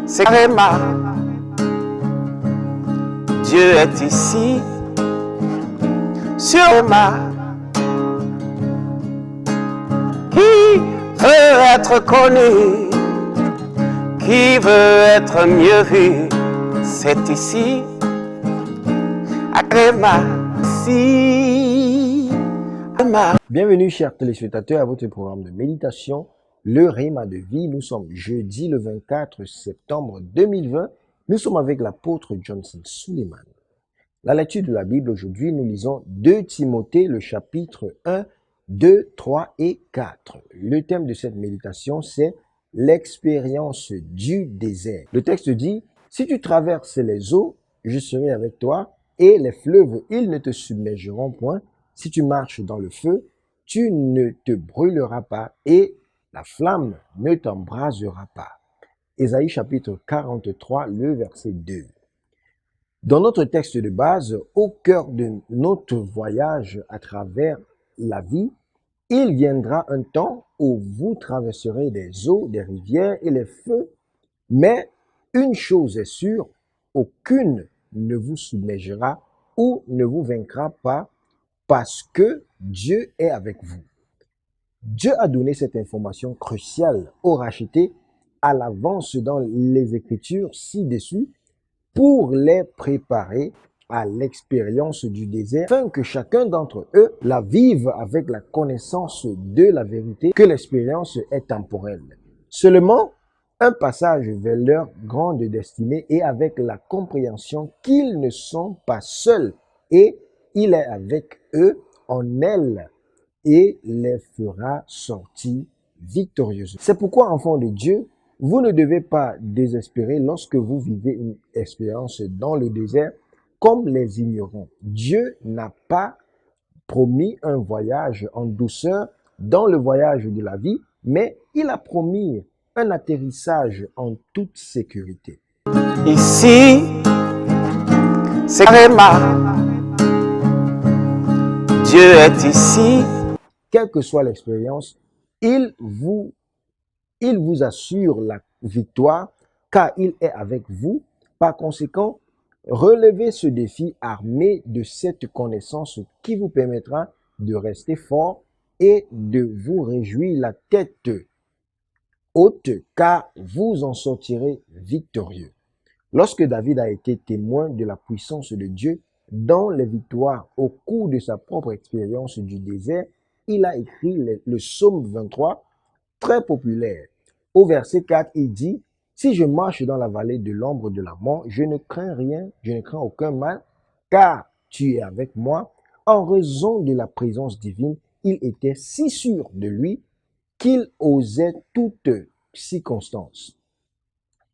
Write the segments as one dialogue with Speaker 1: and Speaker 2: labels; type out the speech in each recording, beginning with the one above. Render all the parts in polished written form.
Speaker 1: c'est Réma. Dieu est ici, sur Réma. Qui veut être connu, qui veut être mieux vu, c'est ici, à Réma, ici, Réma.
Speaker 2: Bienvenue, chers téléspectateurs, à votre programme de méditation, le Réma de vie. Nous sommes jeudi le 24 septembre 2020. Nous sommes avec l'apôtre Johnson Suleiman. La lecture de la Bible aujourd'hui, nous lisons 2 Timothée, le chapitre 1, 2, 3 et 4. Le thème de cette méditation, c'est l'expérience du désert. Le texte dit, « Si tu traverses les eaux, je serai avec toi, et les fleuves, ils ne te submergeront point. Si tu marches dans le feu, tu ne te brûleras pas, et la flamme ne t'embrasera pas. » Ésaïe chapitre 43, le verset 2. Dans notre texte de base, au cœur de notre voyage à travers la vie, il viendra un temps où vous traverserez des eaux, des rivières et les feux, mais une chose est sûre, aucune ne vous submergera ou ne vous vaincra pas parce que Dieu est avec vous. Dieu a donné cette information cruciale aux rachetés à l'avance dans les Écritures ci-dessus pour les préparer à l'expérience du désert, afin que chacun d'entre eux la vive avec la connaissance de la vérité, que l'expérience est temporelle. Seulement, un passage vers leur grande destinée et avec la compréhension qu'ils ne sont pas seuls et il est avec eux en elle et les fera sortir victorieux. C'est pourquoi, enfants de Dieu, vous ne devez pas désespérer lorsque vous vivez une expérience dans le désert comme les ignorants. Dieu n'a pas promis un voyage en douceur dans le voyage de la vie, mais il a promis un atterrissage en toute sécurité.
Speaker 1: Ici, c'est Réma. Dieu est ici.
Speaker 2: Quelle que soit l'expérience, il vous assure la victoire car il est avec vous. Par conséquent, relevez ce défi armé de cette connaissance qui vous permettra de rester fort et de vous réjouir la tête haute car vous en sortirez victorieux. Lorsque David a été témoin de la puissance de Dieu dans les victoires au cours de sa propre expérience du désert, il a écrit le psaume 23, très populaire. Au verset 4, il dit, « Si je marche dans la vallée de l'ombre de la mort, je ne crains rien, je ne crains aucun mal, car tu es avec moi. » En raison de la présence divine, il était si sûr de lui qu'il osait toute circonstance.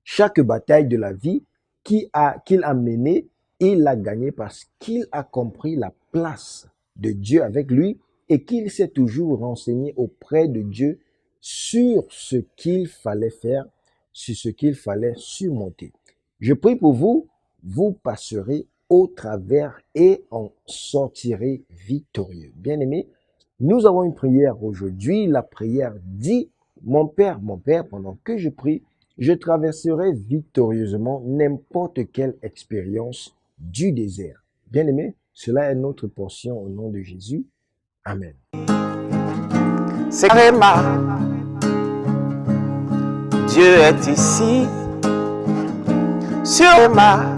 Speaker 2: Chaque bataille de la vie qu'il a menée, il l'a gagnée parce qu'il a compris la place de Dieu avec lui et qu'il s'est toujours renseigné auprès de Dieu sur ce qu'il fallait faire, sur ce qu'il fallait surmonter. Je prie pour vous, vous passerez au travers et en sortirez victorieux. Bien-aimés, nous avons une prière aujourd'hui. La prière dit, mon Père, pendant que je prie, je traverserai victorieusement n'importe quelle expérience du désert. Bien-aimés, cela est notre portion au nom de Jésus. Amen.
Speaker 1: C'est Réma. Dieu est ici, sur Réma.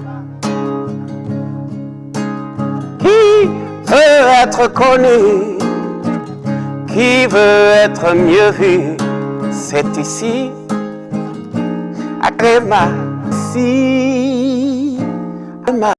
Speaker 1: Qui veut être connu, qui veut être mieux vu, c'est ici, à Réma, ici, Réma.